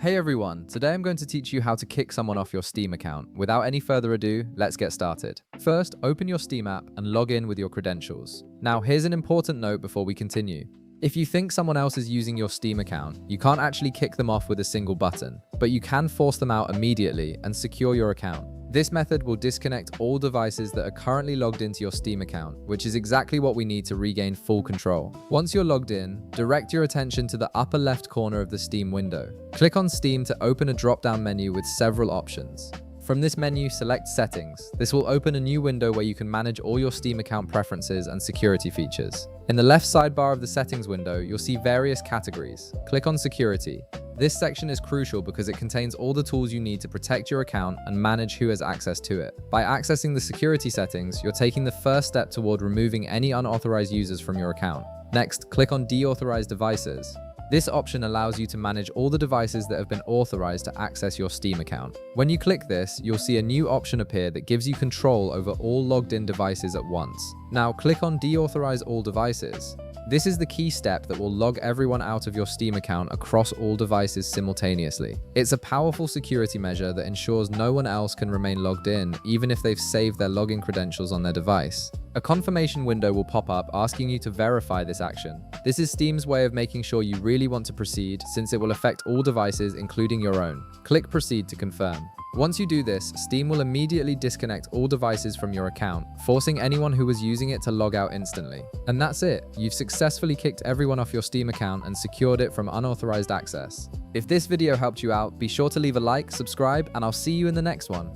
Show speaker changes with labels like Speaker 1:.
Speaker 1: Hey everyone, today I'm going to teach you how to kick someone off your Steam account. Without any further ado, let's get started. First, open your Steam app and log in with your credentials. Now, here's an important note before we continue. If you think someone else is using your Steam account, you can't actually kick them off with a single button, but you can force them out immediately and secure your account. This method will disconnect all devices that are currently logged into your Steam account, which is exactly what we need to regain full control. Once you're logged in, direct your attention to the upper left corner of the Steam window. Click on Steam to open a drop-down menu with several options. From this menu, select Settings. This will open a new window where you can manage all your Steam account preferences and security features. In the left sidebar of the Settings window, you'll see various categories. Click on Security. This section is crucial because it contains all the tools you need to protect your account and manage who has access to it. By accessing the security settings, you're taking the first step toward removing any unauthorized users from your account. Next, click on Deauthorized Devices. This option allows you to manage all the devices that have been authorized to access your Steam account. When you click this, you'll see a new option appear that gives you control over all logged in devices at once. Now click on Deauthorize All Devices. This is the key step that will log everyone out of your Steam account across all devices simultaneously. It's a powerful security measure that ensures no one else can remain logged in, even if they've saved their login credentials on their device. A confirmation window will pop up asking you to verify this action. This is Steam's way of making sure you really want to proceed, since it will affect all devices, including your own. Click Proceed to confirm. Once you do this, Steam will immediately disconnect all devices from your account, forcing anyone who was using it to log out instantly. And that's it. You've successfully kicked everyone off your Steam account and secured it from unauthorized access. If this video helped you out, be sure to leave a like, subscribe, and I'll see you in the next one.